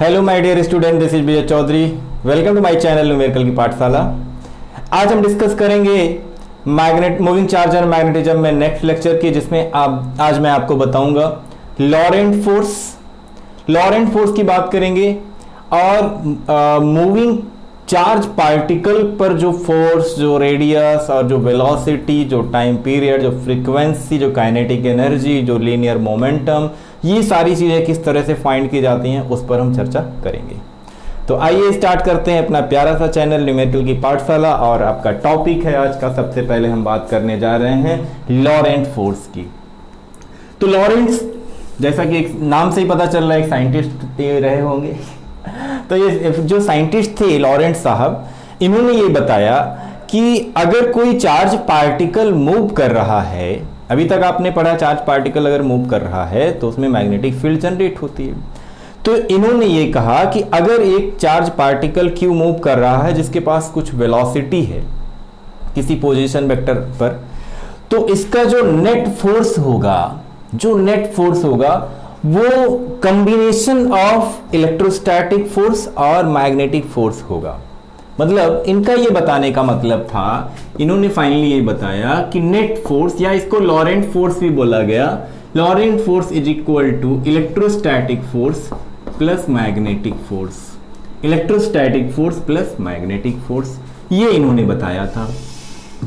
Hello my dear student, this is Vijay Chaudhary. Welcome to my channel numerical की पाठशाला। आज हम डिस्कस करेंगे मूविंग चार्ज और मैग्नेटिज्म में नेक्स्ट लेक्चर की, जिसमें आज मैं आपको बताऊंगा लॉरेंट फोर्स की बात करेंगे और मूविंग चार्ज पार्टिकल पर जो फोर्स, जो रेडियस और जो वेलोसिटी, जो टाइम पीरियड, जो फ्रीक्वेंसी, जो काइनेटिक एनर्जी, जो लीनियर मोमेंटम, ये सारी चीजें किस तरह से फाइंड की जाती हैं उस पर हम चर्चा करेंगे। तो आइए स्टार्ट करते हैं अपना प्यारा सा चैनल न्यूमेरिकल की पाठशाला। और आपका टॉपिक है आज का, सबसे पहले हम बात करने जा रहे हैं लॉरेंट फोर्स की। तो लॉरेंट्स, जैसा कि एक नाम से ही पता चल रहा है, एक साइंटिस्ट रहे होंगे। तो ये जो साइंटिस्ट थे लॉरेंट साहब, इन्होंने ये बताया कि अगर कोई चार्ज पार्टिकल मूव कर रहा है, अभी तक आपने पढ़ा चार्ज पार्टिकल अगर मूव कर रहा है तो उसमें मैग्नेटिक फील्ड जनरेट होती है। तो इन्होंने ये कहा कि अगर एक चार्ज पार्टिकल क्यू मूव कर रहा है जिसके पास कुछ वेलोसिटी है किसी पोजीशन वेक्टर पर, तो इसका जो नेट फोर्स होगा वो कॉम्बिनेशन ऑफ इलेक्ट्रोस्टैटिक फोर्स और मैग्नेटिक फोर्स होगा। मतलब इनका ये बताने का मतलब था, इन्होंने फाइनली ये बताया कि नेट फोर्स, या इसको लॉरेंट फोर्स भी बोला गया, Lorentz force is equal to electrostatic force plus magnetic force. Electrostatic force plus magnetic force, ये इन्होंने बताया था।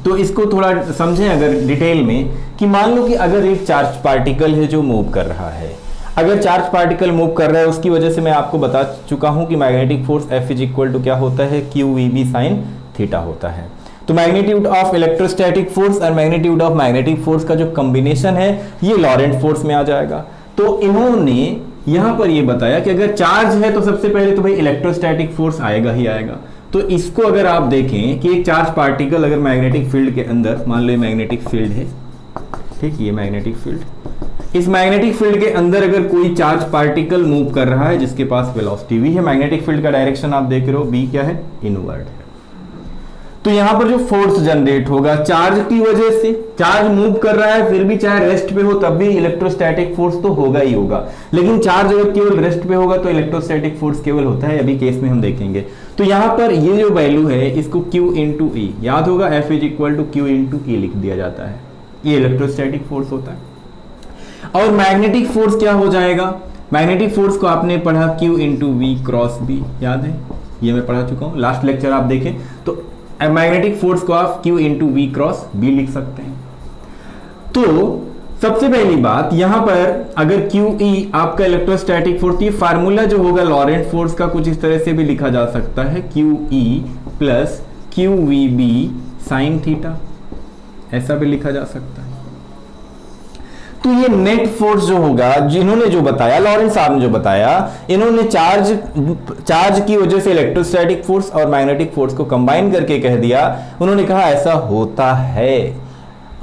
तो इसको थोड़ा समझें अगर डिटेल में, कि मान लो कि अगर एक चार्ज पार्टिकल है जो मूव कर रहा है, अगर चार्ज पार्टिकल मूव कर रहा है, उसकी वजह से मैं आपको बता चुका हूं कि magnetic force F is equal to क्या होता है, QEB साइन थीटा होता है। तो मैग्नीट्यूड ऑफ इलेक्ट्रोस्टैटिक फोर्स और मैग्नीट्यूड ऑफ मैग्नेटिक फोर्स का जो कॉम्बिनेशन है ये लॉरेंट फोर्स में आ जाएगा। तो इन्होंने यहां पर ये बताया कि अगर चार्ज है तो सबसे पहले तो भाई इलेक्ट्रोस्टैटिक फोर्स आएगा ही आएगा। तो इसको अगर आप देखें कि एक चार्ज पार्टिकल अगर मैग्नेटिक फील्ड के अंदर, मान लो ये मैग्नेटिक फील्ड है, ठीक, ये मैग्नेटिक फील्ड, इस मैग्नेटिक फील्ड के अंदर अगर कोई चार्ज पार्टिकल मूव कर रहा है जिसके पास वेलोसिटी v है, मैग्नेटिक फील्ड का डायरेक्शन आप देख रहे हो, v क्या है, इनवर्ड है। तो यहां पर जो फोर्स जनरेट होगा चार्ज की वजह से, चार्ज मूव कर रहा है फिर भी चाहे रेस्ट पे हो तब भी इलेक्ट्रोस्टैटिक फोर्स तो होगा ही होगा, लेकिन चार्ज अगर केवल रेस्ट पे होगा तो इलेक्ट्रोस्टैटिक फोर्स केवल होता है, अभी केस में हम देखेंगे। तो यहां पर ये जो वैल्यू है इसको Q इंटू E, याद होगा F is equal to Q into E लिख दिया जाता है, ये इलेक्ट्रोस्टैटिक फोर्स होता है। और मैग्नेटिक फोर्स क्या हो जाएगा, मैग्नेटिक फोर्स को आपने पढ़ा Q into V cross B, याद है, ये मैं पढ़ा चुका हूं, लास्ट लेक्चर आप देखें। तो मैग्नेटिक फोर्स को आप Q into V cross B लिख सकते हैं। तो सबसे पहली बात यहां पर अगर QE आपका इलेक्ट्रोस्टैटिक फोर्स, ये फार्मूला जो होगा लॉरेंट फोर्स का कुछ इस तरह से भी लिखा जा सकता है, QE plus QVB sine theta, ऐसा भी लिखा जा सकता है। तो ये नेट फोर्स जो होगा, जिन्होंने जो बताया, लॉरेंट साहब ने जो बताया, इन्होंने चार्ज की वजह से इलेक्ट्रोस्टैटिक फोर्स और मैग्नेटिक फोर्स को कंबाइन करके कह दिया। उन्होंने कहा ऐसा होता है,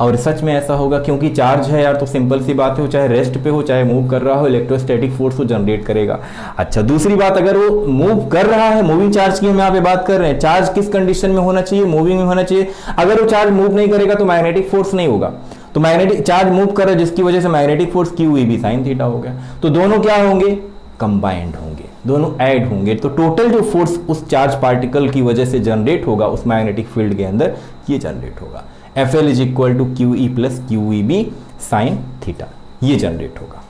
और सच में ऐसा होगा, क्योंकि चार्ज है यार, तो सिंपल सी बात है, वो चाहे रेस्ट पे हो चाहे मूव कर रहा हो, इलेक्ट्रोस्टैटिक फोर्स को जनरेट करेगा। अच्छा, दूसरी बात, अगर वो मूव कर रहा है, मूविंग चार्ज की हम यहाँ पे बात कर रहे हैं, चार्ज किस कंडीशन में होना चाहिए, मूविंग में होना चाहिए। अगर वो चार्ज मूव नहीं करेगा तो मैग्नेटिक फोर्स नहीं होगा। तो मैग्नेटिक चार्ज मूव कर रहा है जिसकी वजह से magnetic force QEB sine theta हो गया। तो दोनों क्या होंगे, कंबाइंड होंगे, दोनों ऐड होंगे। तो टोटल जो फोर्स उस चार्ज पार्टिकल की वजह से जनरेट होगा उस मैग्नेटिक फील्ड के अंदर, ये जनरेट होगा। FL is equal to QE plus QEB sine theta, ये जनरेट होगा।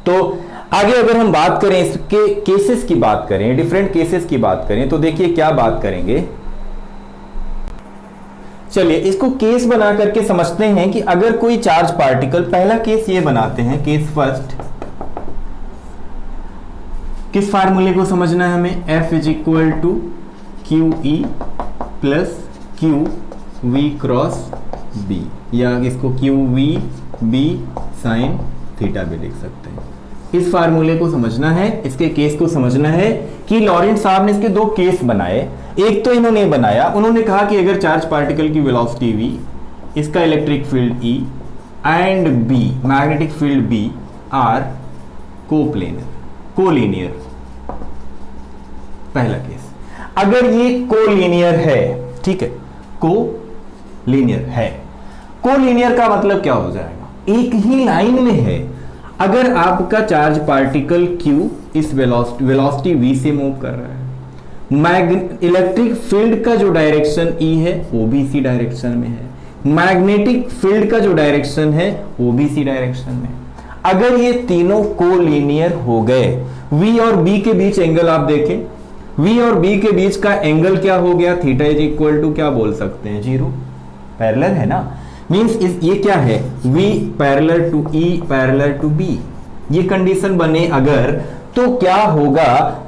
तो आगे अगर हम बात करें इसके केसेस की बात करें, डिफरेंट केसेस की बात करें, तो देखिए क्या बात करेंगे। चलिए इसको केस बना करके समझते हैं कि अगर कोई चार्ज पार्टिकल, पहला केस ये बनाते हैं, केस फर्स्ट, किस फार्मूले को समझना है हमें, F is equal to QE plus QV cross B, या इसको QVB साइन थीटा भी लिख सकते हैं। इस फार्मूले को समझना है, इसके केस को समझना है कि लॉरेंट साहब ने इसके दो केस बनाए। एक तो इन्होंने बनाया, उन्होंने कहा कि अगर चार्ज पार्टिकल की वेलोसिटी V, इसका electric field E and B, magnetic field B are collinear, पहला केस। अगर ये कोलिनियर है, ठीक है, कोलिनियर है, कोलिनियर का मतलब क्या हो जाएगा, एक ही लाइन में है। अगर आपका चार्ज पार्टिकल Q इस वेलोसिटी v से मूव कर रहा है, इलेक्ट्रिक फील्ड का जो डायरेक्शन E है वो भी इसी डायरेक्शन में है, मैग्नेटिक फील्ड का जो डायरेक्शन है वो भी इसी डायरेक्शन में। अगर ये तीनों कोलिनियर हो गए, V और B के बीच एंगल आप देखें, V और B के बीच का एंगल क्या हो गया, थीटा इज इक्वल टू क्या बोल सकते हैं, 0। पैरेलल है ना, मींस ये क्या है, V parallel to E parallel to B। ये कंडीशन बने अगर, तो क्या होगा,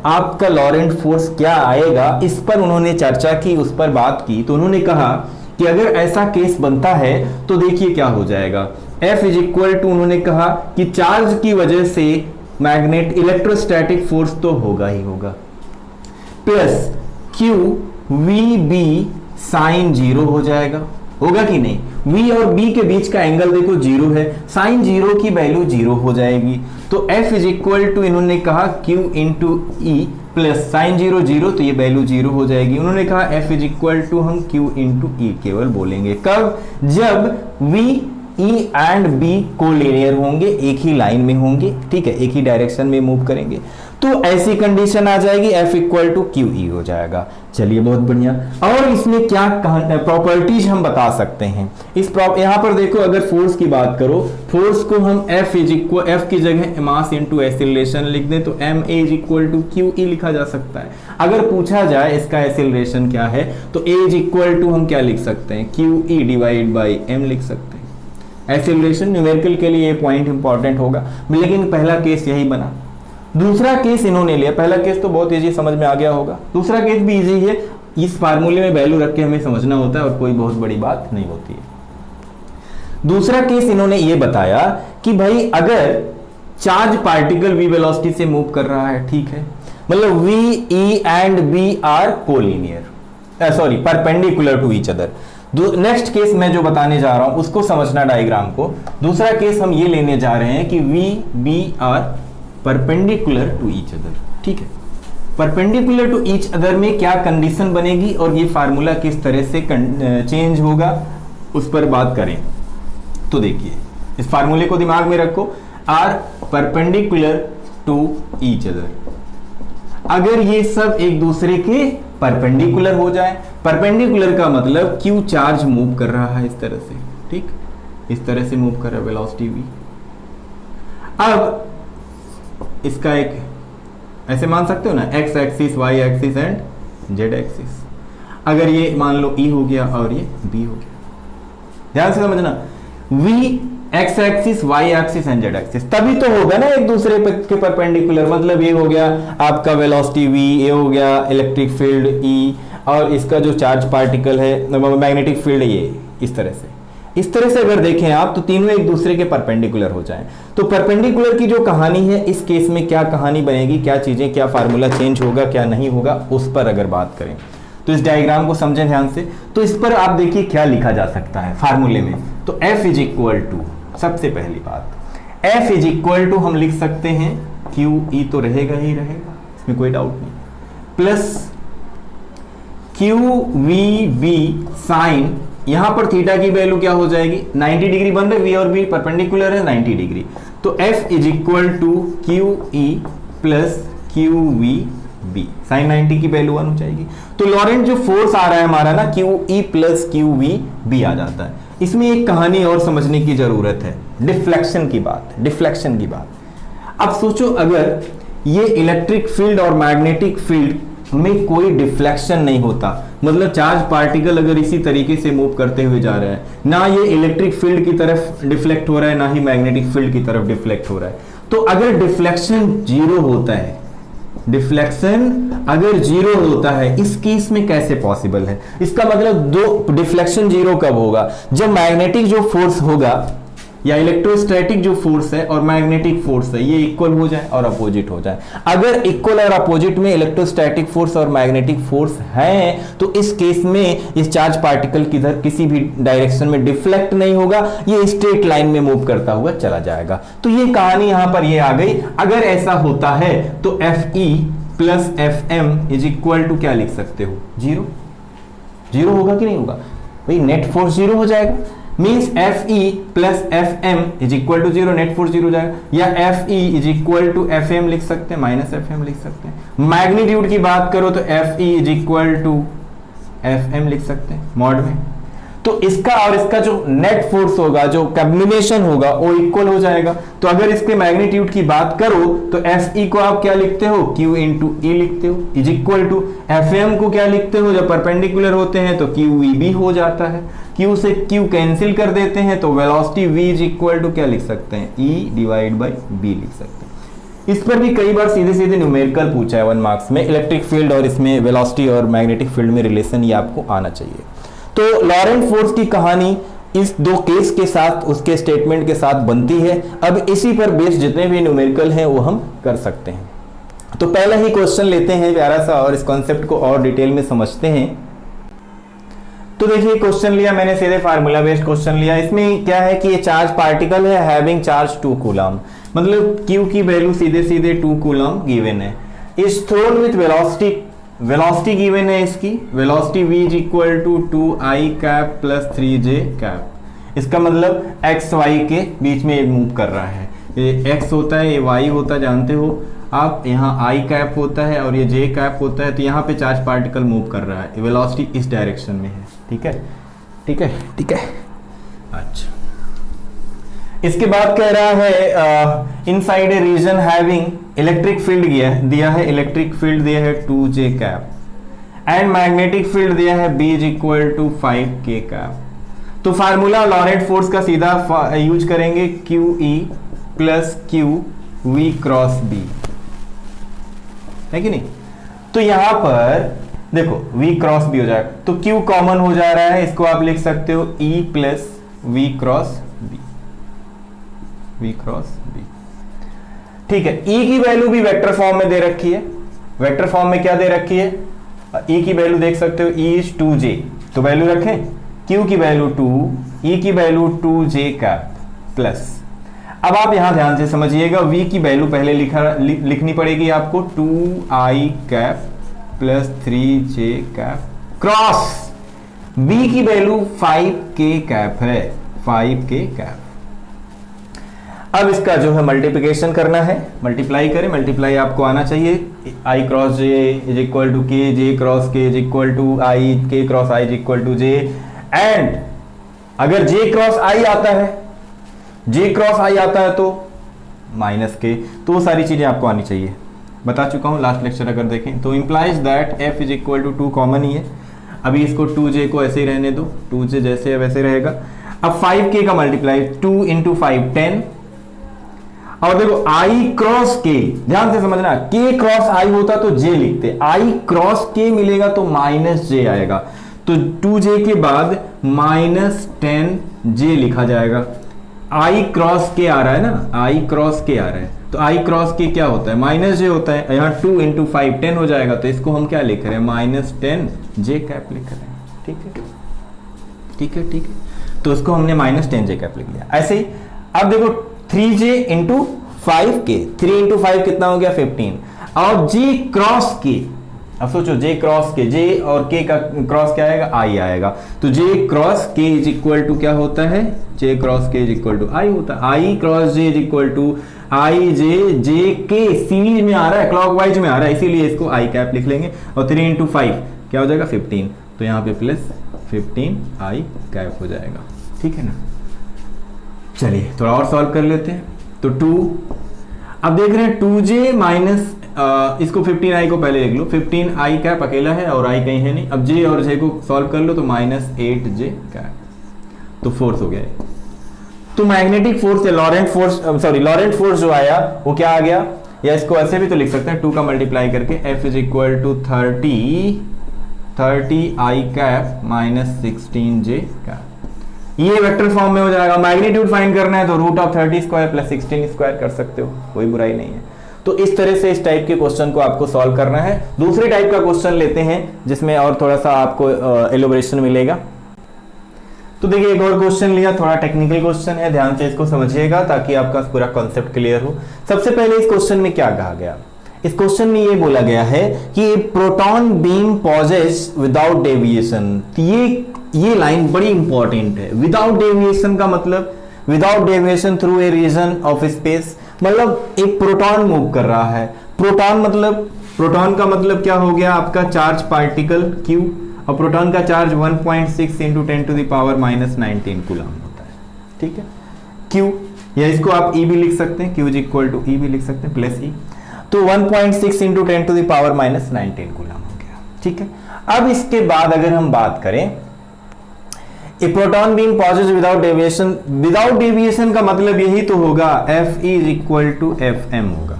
आपका लॉरेंट फोर्स क्या आएगा, इस पर उन्होंने चर्चा की, उस पर बात की। तो उन्होंने कहा कि अगर ऐसा केस बनता है तो देखिए क्या हो जाएगा, F इज इक्वल टू, उन्होंने कहा कि चार्ज की वजह से मैग्नेट इलेक्ट्रोस्टैटिक फोर्स तो होगा ही होगा, प्लस Q VB साइन 0 हो जाएगा, होगा कि नहीं। V और B के बीच का एंगल देखो 0 है, साइन 0 की वैल्यू 0 हो जाएगी। तो F इज इक्वल टू, इन्होंने कहा Q into E plus sign 0 0, तो ये वैल्यू 0 हो जाएगी। उन्होंने कहा F इज इक्वल टू हम Q इंटू E केवल बोलेंगे, कब, जब V E and B collinear होंगे, एक ही लाइन में होंगे, ठीक है, एक ही डायरेक्शन में मूव करेंगे, तो ऐसी कंडीशन आ जाएगी, F इक्वल टू QE हो जाएगा। चलिए बहुत बढ़िया। और इसमें क्या प्रॉपर्टीज हम बता सकते हैं, यहां पर देखो, अगर फोर्स की बात करो, फोर्स को हम F की जगह मास इंटू एक्सीलरेशन लिख दें तो ma is equal to QE लिखा जा सकता है। अगर पूछा जाए इसका एक्सीलरेशन क्या है तो a इज इक्वल टू हम क्या लिख सकते हैं, QE डिवाइड बाई m लिख सकते हैं। एक्सीलरेशन न्यूमेरिकल के लिए ये पॉइंट इंपॉर्टेंट होगा, लेकिन पहला केस यही बना। दूसरा केस इन्होंने लिया, पहला केस तो बहुत इजी समझ में आ गया होगा, दूसरा केस भी इजी है, इस फार्मूले में वैल्यू रख के हमें समझना होता है और कोई बहुत बड़ी बात नहीं होती है। दूसरा केस इन्होंने ये बताया कि भाई अगर चार्ज पार्टिकल v वेलोसिटी से मूव कर रहा है, ठीक है, मतलब v e and b are collinear, sorry perpendicular to each other. Next case मैं जो बताने जा रहा हूं उसको समझना डायग्राम को। दूसरा केस हम ये लेने जा रहे हैं कि v b are perpendicular to each other, ठीक है। परपेंडिकुलर टू ईच अदर में क्या कंडीशन बनेगी और ये फार्मूला किस तरह से चेंज होगा उस पर बात करें। तो देखिए, इस फार्मूले को दिमाग में रखो, are perpendicular to each other, अगर ये सब एक दूसरे के परपेंडिकुलर हो जाए, परपेंडिकुलर का मतलब क्यू चार्ज मूव कर रहा है इस तरह से, ठीक, इस तरह से मूव कर रहा है वेलोसिटी v। अब इसका एक ऐसे मान सकते हो ना, x axis, y axis and z axis. अगर ये मान लो E हो गया और ये B हो गया, ध्यान से समझना, v x axis, y axis and z axis, तभी तो होगा ना एक दूसरे के परपेंडिकुलर। मतलब ये हो गया आपका वेलोसिटी v, ये हो गया इलेक्ट्रिक फील्ड E, और इसका जो चार्ज पार्टिकल है मैग्नेटिक फील्ड, ये इस तरह से अगर देखें आप तो तीनों एक दूसरे के परपेंडिकुलर हो जाएं। तो परपेंडिकुलर की जो कहानी है इस केस में क्या कहानी बनेगी, क्या चीजें, क्या फार्मूला चेंज होगा, क्या नहीं होगा, उस पर अगर बात करें तो इस डायग्राम को समझें ध्यान से। तो इस पर आप देखिए क्या लिखा जा सकता है फार्मूले में। तो F इज इक्वल टू, सबसे पहली बात F इज इक्वल टू हम लिख सकते हैं QE तो रहेगा ही रहेगा, इसमें कोई डाउट नहीं, प्लस QVB साइन, यहां पर थीटा की वैल्यू क्या हो जाएगी, 90 डिग्री बन रहे, V और B परपेंडिकुलर है 90 डिग्री। तो F is equal to QE plus QVB, sine 90 की वैल्यू 1 हो जाएगी। तो लॉरेंट जो फोर्स आ रहा है हमारा ना, QE प्लस QVB आ जाता है। इसमें एक कहानी और समझने की जरूरत है, डिफ्लेक्शन की बात। अब सोचो अगर ये इलेक्ट्रिक फील्ड और मैग्नेटिक फील्ड में कोई डिफ्लेक्शन नहीं होता, मतलब चार्ज पार्टिकल अगर इसी तरीके से मूव करते हुए जा रहा है, ना ये इलेक्ट्रिक फील्ड की तरफ डिफ्लेक्ट हो रहा है ना ही मैग्नेटिक फील्ड की तरफ डिफ्लेक्ट हो रहा है, तो अगर डिफ्लेक्शन जीरो होता है, डिफ्लेक्शन अगर जीरो होता है इस केस में कैसे पॉसिबल है, इसका मतलब दो डिफ्लेक्शन जीरो कब होगा, जब मैग्नेटिक जो फोर्स होगा या इलेक्ट्रोस्टैटिक जो फोर्स है और मैग्नेटिक फोर्स है ये इक्वल हो जाए और अपोजिट हो जाए। अगर इक्वल और अपोजिट में इलेक्ट्रोस्टैटिक फोर्स और मैग्नेटिक फोर्स है तो इस केस में इस चार्ज पार्टिकल किधर किसी भी डायरेक्शन में डिफ्लेक्ट नहीं होगा, ये स्ट्रेट लाइन में मूव करता हुआ चला जाएगा। तो ये कहानी यहां पर ये आ गई। अगर ऐसा होता है तो Fe plus Fm is equal to क्या लिख सकते हो, जीरो। जीरो होगा कि नहीं होगा भाई, नेट फोर्स जीरो हो जाएगा। Means Fe plus Fm is equal to 0, net force 0 जाएगा, या Fe is equal to Fm लिख सकते हैं, माइनस Fm लिख सकते हैं। मैग्नीट्यूड की बात करो तो Fe is equal to Fm लिख सकते हैं मॉड में। तो इसका और इसका जो नेट फोर्स होगा, जो कॉम्बिनेशन होगा, वो इक्वल हो जाएगा। तो अगर इसके मैग्नीट्यूड की बात करो तो Fe को आप क्या लिखते हो, Q इंटू E लिखते हो, इज इक्वल टू Fm को क्या लिखते हो, जब परपेंडिकुलर होते हैं तो QEB हो जाता है, Q से Q कैंसिल कर देते हैं तो velocity V is equal to क्या लिख सकते हैं, E डिवाइड बाई B लिख सकते हैं। इस पर भी कई बार सीधे सीधे न्यूमेरिकल पूछा है 1 मार्क्स में, इलेक्ट्रिक फील्ड और इसमें वेलोसिटी और मैग्नेटिक फील्ड में रिलेशन ये आपको आना चाहिए। तो लॉरेंट फोर्स की कहानी इस दो केस के साथ, उसके स्टेटमेंट के साथ बनती है। अब इसी पर बेस्ड जितने भी न्यूमेरिकल हैं वो हम कर सकते हैं। तो पहला ही क्वेश्चन लेते हैं प्यारा सा और इस कॉन्सेप्ट को और डिटेल में समझते हैं। तो देखिए क्वेश्चन लिया मैंने, सीधे फार्मूला बेस्ड क्वेश्चन लिया। इसमें क्या है कि ये चार्ज पार्टिकल है हैविंग चार्ज 2 कूलम, मतलब Q की वैल्यू सीधे सीधे 2 कूलम गिवन है, is thrown with velocity, velocity given है इसकी, velocity v is equal to 2i cap plus 3j cap. इसका मतलब x y के बीच में मूव कर रहा है, ये x होता है, ये y होता है, जानते हो आप, यहाँ i कैप होता है और ये j कैप होता है। तो यहाँ पे चार्ज पार्टिकल मूव कर रहा है, वेलोसिटी इस डायरेक्शन में है। ठीक है, ठीक है, ठीक है। अच्छा, इसके बाद कह रहा है inside a region having electric field दिया है, इलेक्ट्रिक फील्ड दिया है 2j cap and magnetic field दिया है B is equal to 5k cap. तो फार्मूला लॉरेंट फोर्स का सीधा यूज करेंगे, QE plus Q V cross B, है कि नहीं। तो यहां पर देखो V क्रॉस B हो जाएगा, तो Q कॉमन हो जा रहा है, इसको आप लिख सकते हो E plus V cross B, V cross B। ठीक है, E की वैल्यू भी वेक्टर फॉर्म में दे रखी है, वेक्टर फॉर्म में क्या दे रखी है, E की वैल्यू देख सकते हो, E इज 2j, तो वैल्यू रखें, Q की वैल्यू 2, E की वैल्यू 2j कैप प्लस। अब आप यहां ध्यान से समझिएगा, V की वैल्यू पहले लिखनी पड़ेगी आपको, 2i cap plus 3j cap cross B की वैल्यू 5k कैप है, 5k कैप। अब इसका जो है मल्टीप्लिकेशन करना है, मल्टीप्लाई करें, मल्टीप्लाई आपको आना चाहिए, i cross j is equal to k, j cross k is equal to i, k cross i is equal to j, and अगर j क्रॉस i आता है, j क्रॉस i आता है तो माइनस k। तो वो सारी चीजें आपको आनी चाहिए, बता चुका हूं लास्ट लेक्चर अगर देखें तो। Implies that f is equal to 2 common ही है, अभी इसको 2j को ऐसे ही रहने दो, 2j जैसे है वैसे रहेगा। अब 5k का मल्टीप्लाई, 2 इंटू 5 10, और देखो i क्रॉस k, ध्यान से समझना, k क्रॉस i होता तो j लिखते, i क्रॉस k मिलेगा तो माइनस j आएगा, तो 2j के बाद माइनस 10j लिखा जाएगा। i क्रॉस k आ रहा है ना, i क्रॉस k आ रहा है, तो i क्रॉस k क्या होता है, माइनस j होता है। यहाँ 2 इंटू 5 10 हो जाएगा, तो इसको हम क्या लिख रहे हैं, माइनस 10j कैप लिख रहे हैं। ठीक है, ठीक है, ठीक है, तो इसको हमने माइनस 10j कैप लिख लिया। ऐसे ही अब देखो 3j इंटू 5k, 3 इंटू 5 कितना हो गया 15, और j क्रॉस k, अब सोचो j क्रॉस k, j और k का क्रॉस क्या आएगा, i आएगा, तो j cross k is equal to क्या होता है, j cross k is equal to i होता है, i cross j is equal to i j k series में आ रहा है, क्लॉकवाइज में आ रहा है, इसीलिए इसको i कैप लिख लेंगे, और 3 इंटू 5 क्या हो जाएगा 15, तो यहाँ पे प्लस 15 i कैप हो जाएगा। ठीक है ना, चलिए थोड़ा और सॉल्व कर लेते हैं। तो 2, अब देख रहे हैं 2j माइनस, इसको 15i को पहले लिख लो, 15i कैप अकेला है और i कहीं है नहीं, अब j और j को सॉल्व कर लो तो माइनस 8j कैप, तो फोर्स हो गया। तो मैग्नेटिक फोर्स या Laurent force, sorry Laurent force जो आया वो क्या आ गया, या इसको ऐसे भी तो लिख सकते हैं, 2 का मल्टीप्लाई करके F is equal to 30i cap minus 16j cap, ये वेक्टर फॉर्म में हो जाएगा। मैग्नीट्यूड फाइंड करना है तो root of 30 square plus 16 square कर सकते हो, कोई बुराई नहीं है। तो इस तरह से इस टाइप के क्वेश्चन को आपको सॉल्व करना है। दूसरे टाइप का क्वेश्चन लेते हैं जिसमें और थोड़ा सा आपको एलोबरेशन मिलेगा। तो देखिए एक और क्वेश्चन लिया, थोड़ा टेक्निकल क्वेश्चन है, ध्यान से इसको समझिएगा ताकि आपका पूरा कॉन्सेप्ट क्लियर हो। सबसे पहले इस क्वेश्चन में क्या कहा गया, इस क्वेश्चन में ये बोला गया है कि proton beam passes without deviation, ये ये लाइन बड़ी इंपॉर्टेंट है। विदाउट डेविएशन का मतलब without deviation through a region of space, मतलब एक प्रोटॉन मूव कर रहा है। प्रोटॉन का मतलब क्या हो गया आपका चार्ज पार्टिकल Q, और प्रोटॉन का charge 1.6 into 10 to the power -19 coulomb होता है। ठीक है, Q, या इसको आप E भी लिख सकते हैं, Q is equal to E भी लिख सकते हैं, प्लस E, तो 1.6 into 10 to the power -19 coulomb हो गया। ठीक है, अब इसके बाद अगर हम बात करें a proton beam passes without deviation, without deviation का मतलब यही तो होगा Fe is equal to Fm होगा।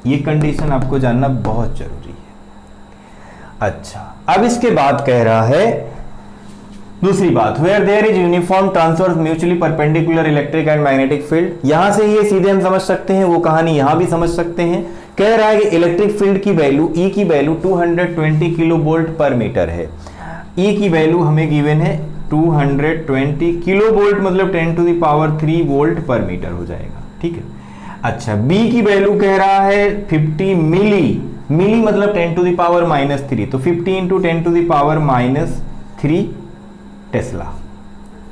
ये कंडीशन आपको जानना बहुत जरूरी है। अच्छा, अब इसके बाद कह रहा है दूसरी बात, where there is uniform transverse mutually perpendicular electric and magnetic field. यहां से ये सीधे हम समझ सकते हैं, वो कहानी यहां भी समझ सकते हैं। कह रहा है कि इलेक्ट्रिक फील्ड की वैल्यू E की वैल्यू 220 किलो वोल्ट पर मीटर है। E की वैल्यू हमें गिवन है 220 किलो वोल्ट, मतलब 10 टू द पावर 3 वोल्ट पर मीटर हो जाएगा। ठीक है, अच्छा, B की वैल्यू कह रहा है 50 मिली मतलब 10 टू द पावर -3, तो 50 into 10 to the power -3 tesla.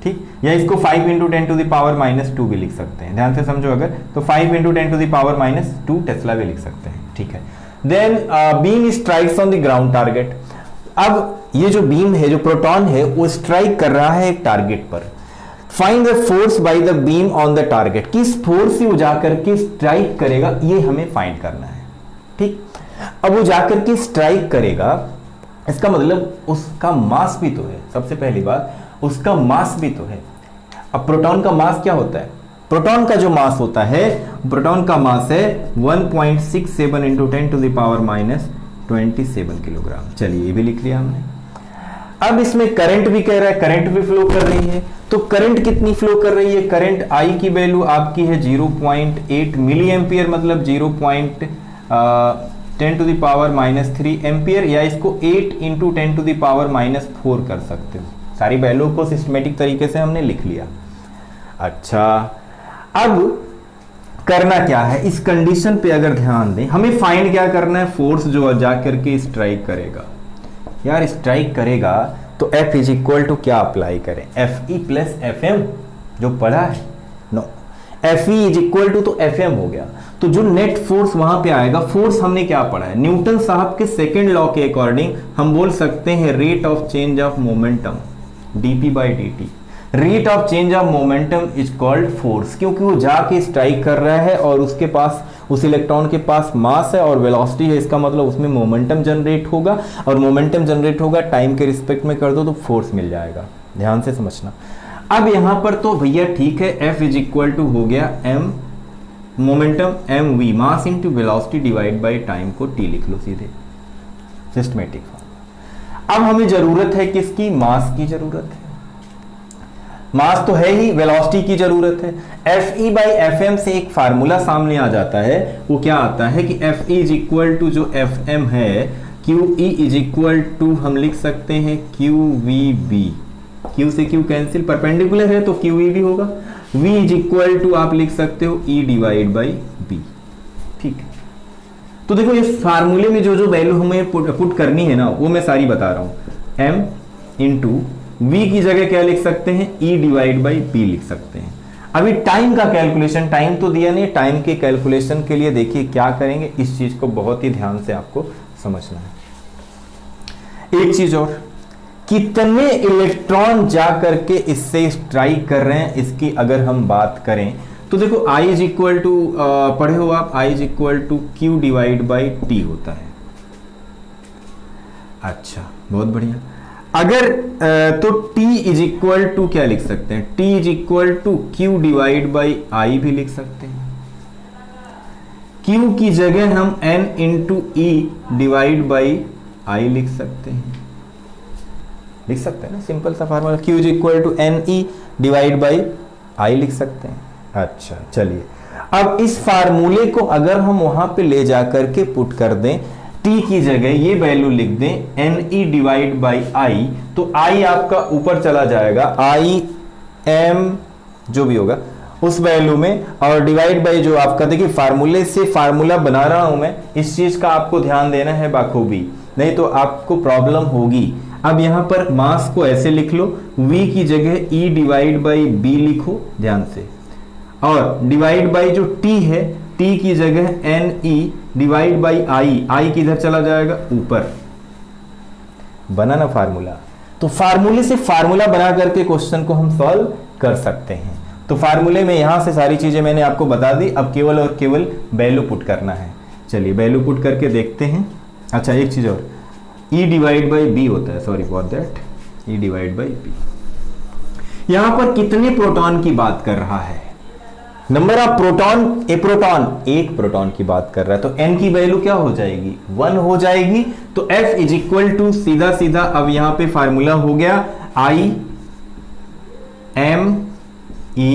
ठीक, या इसको 5 इंटू 10 टू द पावर -2 भी लिख सकते हैं, ध्यान से समझो अगर, तो 5 into 10 to the power -2 tesla भी लिख सकते हैं। ठीक है, then beam strikes on the ground target. अब ये जो बीम है, जो प्रोटॉन है, वो स्ट्राइक कर रहा है एक टारगेट पर। Find the force by the beam on the target, किस फोर्स से वो जाकर के स्ट्राइक करेगा, ये हमें फाइंड करना है। ठीक, अब वो जाकर के स्ट्राइक करेगा, इसका मतलब उसका मास भी तो है। सबसे पहली बात, उसका मास भी तो है। अब प्रोटॉन का मास क्या होता है? प्रोटॉन का जो मास होता है, प्रोटॉन का मास है 1.67 into 10 to the power -27 kilogram. चलिए, ये भी लिख लिया हमने। अब इसमें करंट भी कह रहा है, करंट भी फ्लो कर रही है, तो करंट कितनी फ्लो कर रही है? करंट I की वैल्यू आपकी है 0.8 मिली एम्पियर, मतलब 0.10 टू द पावर -3 एम्पियर, या इसको 8 इंटू 10 टू द पावर -4 कर सकते हो। सारी वैल्यू को सिस्टमेटिक तरीके से हमने लिख लिया। अच्छा, अब करना क्या है, इस कंडीशन पे अगर ध्यान दें, हमें फाइंड क्या करना है, फोर्स जो जाकर के स्ट्राइक करेगा। यार स्ट्राइक करेगा तो F इज इक्वल टू क्या अप्लाई करें, Fe प्लस Fm जो पढ़ा है, no, Fe is equal to तो Fm हो गया। तो जो नेट फोर्स वहां पे आएगा, फोर्स हमने क्या पढ़ा है, न्यूटन साहब के सेकेंड लॉ के अकॉर्डिंग हम बोल सकते हैं rate of change of momentum dp/dt। Rate of change of momentum is called force, क्योंकि वो जाके स्ट्राइक कर रहा है और उसके पास, उस इलेक्ट्रॉन के पास मास है और वेलोसिटी है, इसका मतलब उसमें मोमेंटम जनरेट होगा, और मोमेंटम जनरेट होगा टाइम के रिस्पेक्ट में कर दो तो फोर्स मिल जाएगा। ध्यान से समझना। अब यहां पर तो भैया ठीक है, F इज इक्वल टू हो गया m momentum mv, mass into velocity divide by time को t लिख लो सीधे, सिस्टमेटिक फॉर्म। अब हमें जरूरत है किसकी, मास की जरूरत है। मास तो है ही, वेलोसिटी की जरूरत है। Fe बाई Fm से एक फार्मूला सामने आ जाता है, वो क्या आता है कि Fe इज इक्वल टू जो Fm है, QE इज इक्वल टू हम लिख सकते हैं QVB। Q से Q कैंसिल, परपेंडिकुलर है तो QE भी होगा। V इज इक्वल टू आप लिख सकते हो E डिवाइड बाई B। ठीक है, तो देखो इस फार्मूले में जो जो वैल्यू हमें पुट करनी है ना, वो मैं सारी बता रहा हूं। M इंटू V की जगह क्या लिख सकते हैं, E डिवाइड बाई B लिख सकते हैं। अभी टाइम का कैलकुलेशन, टाइम तो दिया नहीं, टाइम के कैलकुलेशन के लिए देखिए क्या करेंगे, इस चीज को बहुत ही ध्यान से आपको समझना है। एक चीज और, कितने इलेक्ट्रॉन जा करके इससे स्ट्राइक कर रहे हैं, इसकी अगर हम बात करें तो देखो I इज इक्वल टू, पढ़े हो आप, I is equal to Q divide by T होता है। अच्छा, बहुत बढ़िया। अगर तो T इज इक्वल टू क्या लिख सकते हैं, T is equal to Q divide by I भी लिख सकते हैं। Q की जगह हम N into E divide by I लिख सकते हैं, लिख सकते हैं ना, सिंपल सा formula, Q is equal to NE divide by I लिख सकते हैं। अच्छा, चलिए, अब इस फार्मूले को अगर हम वहां पे ले जाकर के पुट कर दें, T की जगह ये वैल्यू लिख दें NE डिवाइड बाई I, तो I आपका ऊपर चला जाएगा, I M जो भी होगा उस वैल्यू में, और डिवाइड बाई जो आपका, देखिए फार्मूले से फार्मूला बना रहा हूं मैं, इस चीज का आपको ध्यान देना है बाखूबी, नहीं तो आपको प्रॉब्लम होगी। अब यहां पर मास को ऐसे लिख लो, v की जगह E डिवाइड बाई b लिखो ध्यान से, और डिवाइड बाई जो t है t की जगह Ne डिवाइड बाई I किधर चला जाएगा ऊपर। बना ना फार्मूला। तो फार्मूले से फार्मूला बना करके क्वेश्चन को हम सॉल्व कर सकते हैं। तो फार्मूले में यहां से सारी चीजें मैंने आपको बता दी, अब केवल और केवल वैल्यू पुट करना है। चलिए वैल्यू पुट करके देखते हैं। अच्छा एक चीज और, E डिवाइड बाई बी होता है, sorry for that, E divide by B. यहां पर कितने प्रोटॉन की बात कर रहा है? नंबर ऑफ प्रोटॉन, एक प्रोटॉन की बात कर रहा है, तो n की वैल्यू क्या हो जाएगी? 1 हो जाएगी। तो F इज इक्वल टू सीधा सीधा अब यहां पे फार्मूला हो गया I m E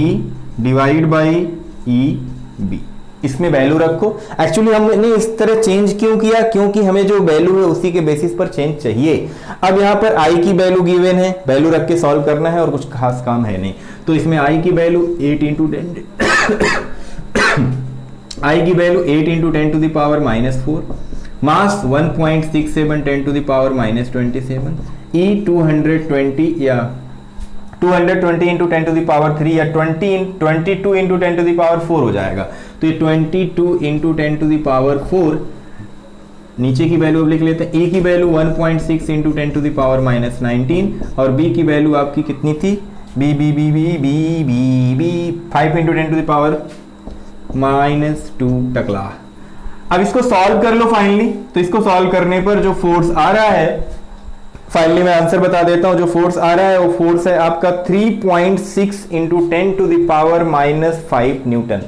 divide by E B। इसमें वैल्यू रखो। एक्चुअली हमने इस तरह चेंज क्यों किया? क्योंकि हमें जो वैल्यू है उसी के बेसिस पर चेंज चाहिए। अब यहाँ पर I की वैल्यू गिवन है, वैल्यू रख के सॉल्व करना है और कुछ खास काम है नहीं। तो इसमें I की वैल्यू 8 इंटू 10 I की value 8 into 10 to the power -4, mass 1.67 10 to the power -27, E 220 या 220 इंटू 10 टू द पावर 3 या 22 इंटू 10 टू द पावर 4 हो जाएगा। तो ये 22 इंटू 10 टू द पावर 4, नीचे की वैल्यू अब लिख लेते हैं। E की value 1.6 into 10 to the power -19 और B की वैल्यू आपकी कितनी थी? B 5 into 10 to the power -2 tesla. अब इसको सॉल्व कर लो फाइनली। तो इसको सॉल्व करने पर जो फोर्स आ रहा है, फाइनली मैं आंसर बता देता हूं, जो फोर्स आ रहा है वो फोर्स है आपका 3.6 into 10 to the power -5 newton.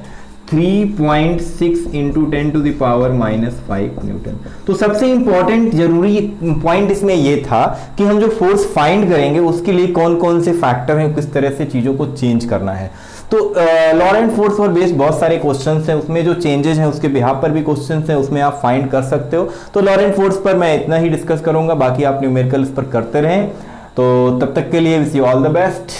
3.6 into 10 to the power -5 newton. तो सबसे इंपॉर्टेंट जरूरी पॉइंट इसमें यह था कि हम जो फोर्स फाइंड करेंगे उसके लिए कौन कौन से फैक्टर हैं, किस तरह से चीजों को चेंज करना है। तो लॉरेंट फोर्स पर बेस्ड बहुत सारे क्वेश्चंस हैं, उसमें जो चेंजेस हैं उसके बिहाफ पर भी क्वेश्चंस हैं, उसमें आप फाइंड कर सकते हो। तो लॉरेंट फोर्स पर मैं इतना ही डिस्कस करूंगा, बाकी आप न्यूमेरिकल्स पर करते रहें। तो तब तक के लिए wish you all the best.